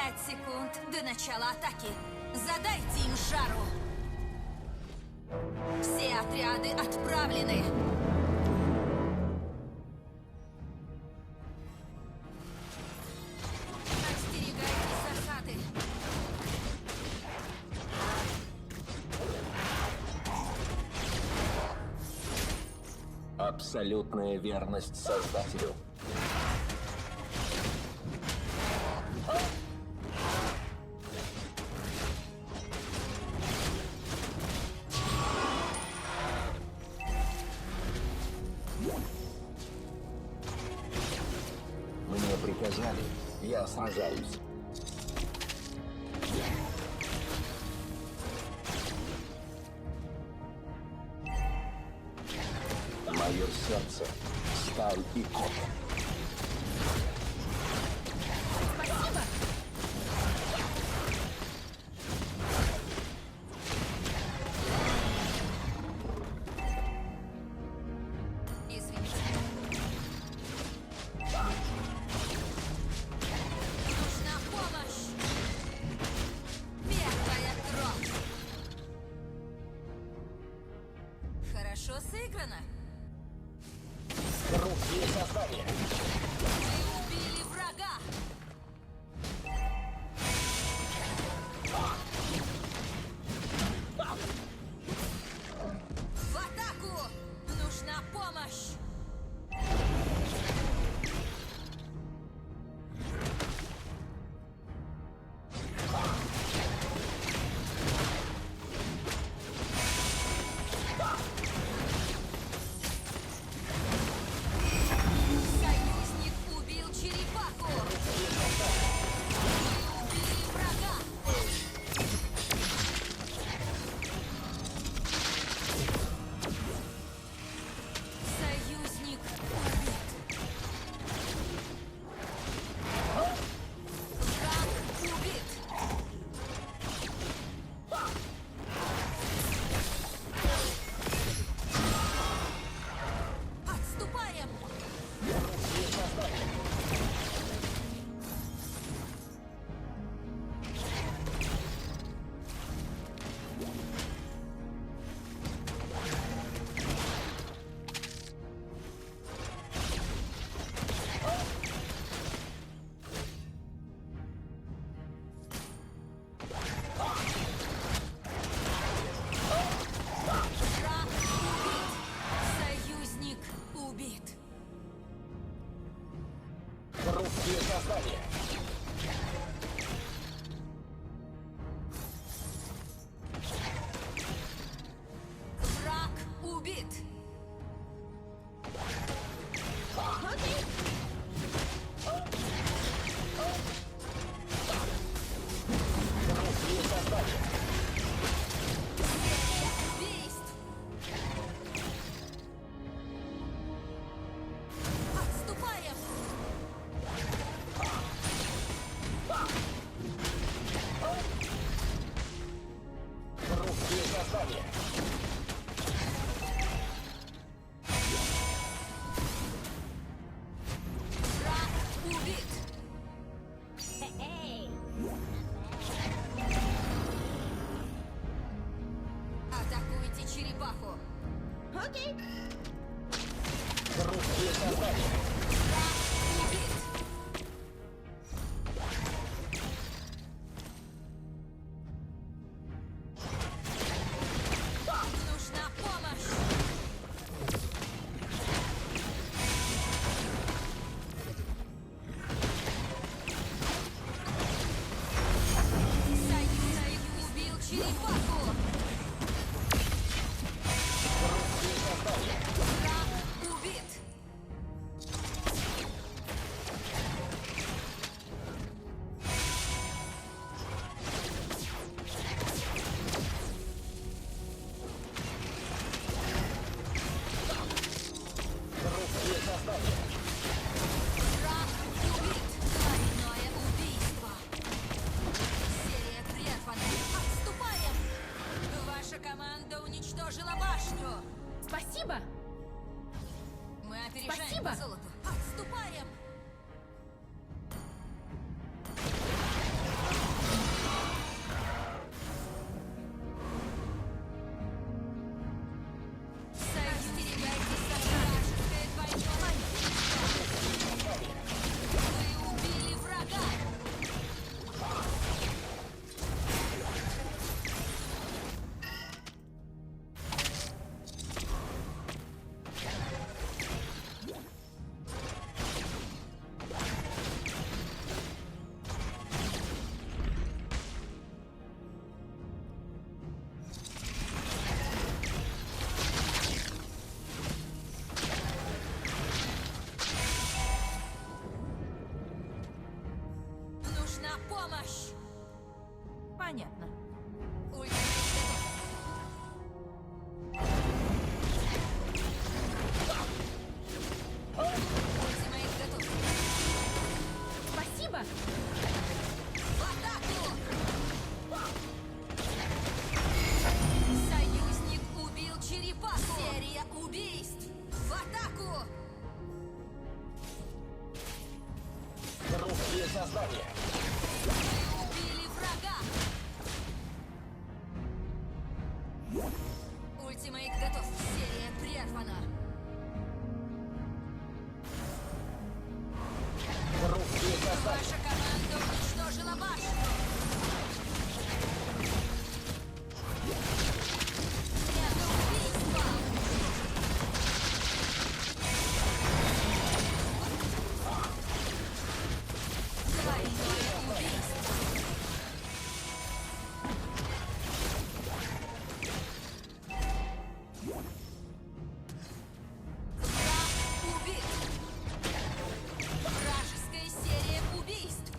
5 секунд до начала атаки. Задайте им жару. Все отряды отправлены. Остерегайтесь засады. Абсолютная верность Создателю. Мне приказали, я сражаюсь. Мое сердце — сталь и кожа. Спасибо. Извините. Нужна помощь. Первая кровь. Хорошо сыграно. Руки создания. Вы убили врага. В атаку! Нужна помощь! Союзник убил черепаху! Вы убили врага! Союзник убит! Враг убит! Отступаем! Враг убит! Союзник убит! Руки создания. Враг убит! Руки создания. Убийств! Отступаем! Нужна помощь! Понятно. Ультимейт готов. Ультимейт готов. Спасибо! В атаку! Союзник убил черепаху! Серия убийств! В атаку! Хрупкие создания. Вы убили врага! Ультимейт готов! Серия прервана! Хрупкие создания. Ваша команда уничтожила башню! Это убийство! Двойное убийство! Враг убит! Вражеская серия убийств!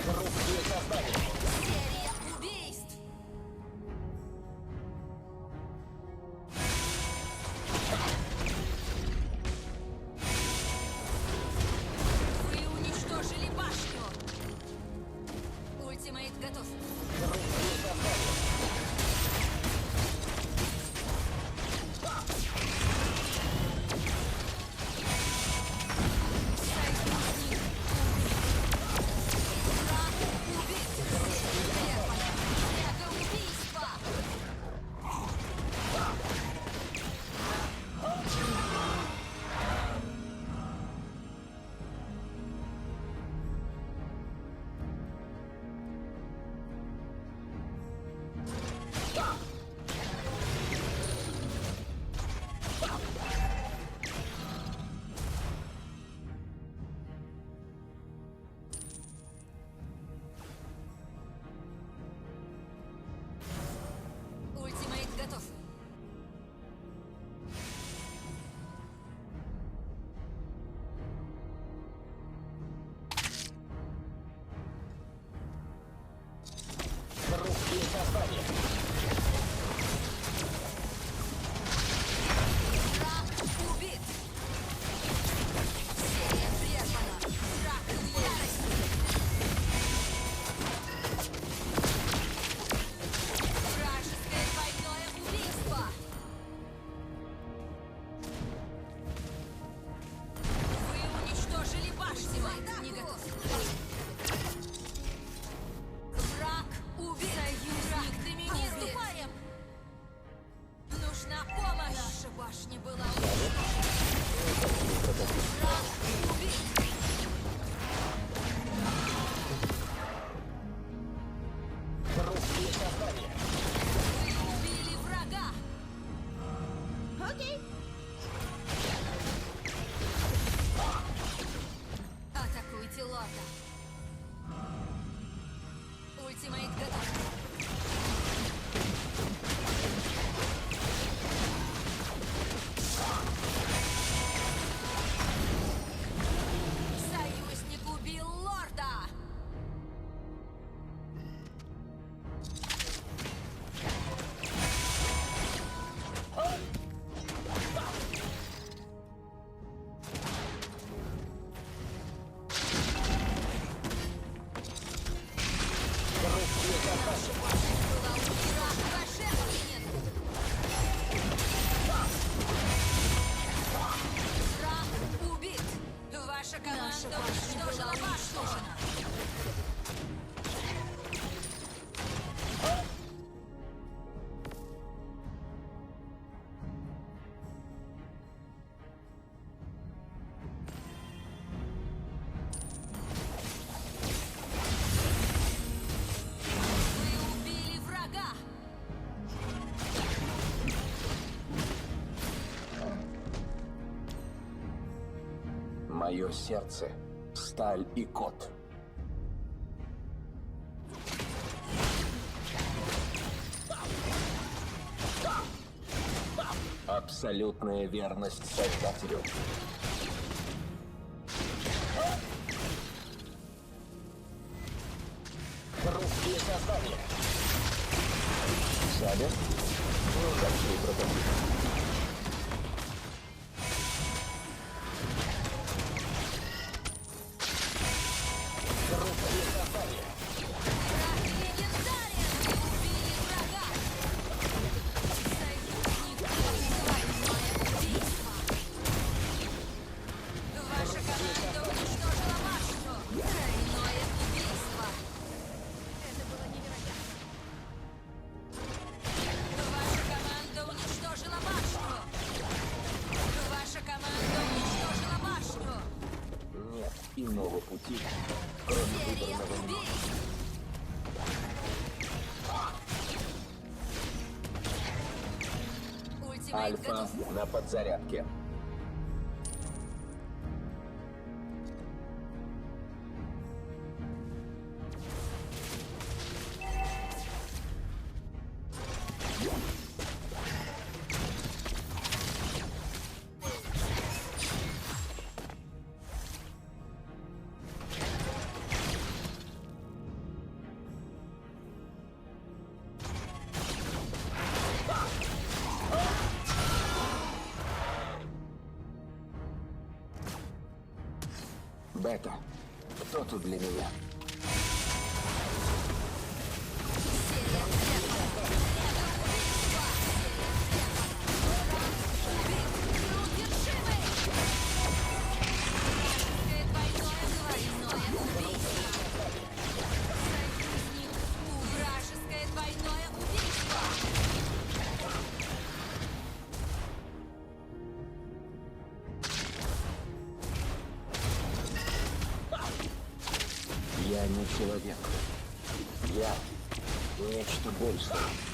Хрупкие создания. Серия убийств! Вы уничтожили башню! Ультимейт готов! Хрупкие создания. Союзник убит! Враг убит! Прервано! Это убийство! Ультимейт готов! Хрупкие создания. Враг убит! Серия прервана! Враг в ярости! Вражеское двойное убийство! Вы уничтожили башню! Не готов! Враг убит! Союзник доминирует! Наступаем! Нужна помощь! Наша башня была уничтожена! Враг убит! Хрупкие создания. Вы убили врага! Окей. Атакуйте лорда! Ультимейт готов! Союзник убил лорда! Хрупкие создания. Была враг божественен! Враг убит! Ваша команда уничтожила башню! Вы убили врага! Мое сердце. Сталь и кот. Абсолютная верность Создателю. Где? Пошли прототип. Враг легендарен! Убили врага! Союзник двойное убийство! Ваша команда уничтожила башню! Тройное убийство! Это было невероятно! Ваша команда уничтожила башню! Ваша команда уничтожила башню! Нет иного пути, кроме Серия выбранного мной. убийств! Ультимейт Альфа готов! на подзарядке. Бета, кто тут для меня? Серия взлета! Убийство! Неудержимый! Двойное убийство! Союзник! Вражеское двойное убийство! Я не человек. Я нечто большее.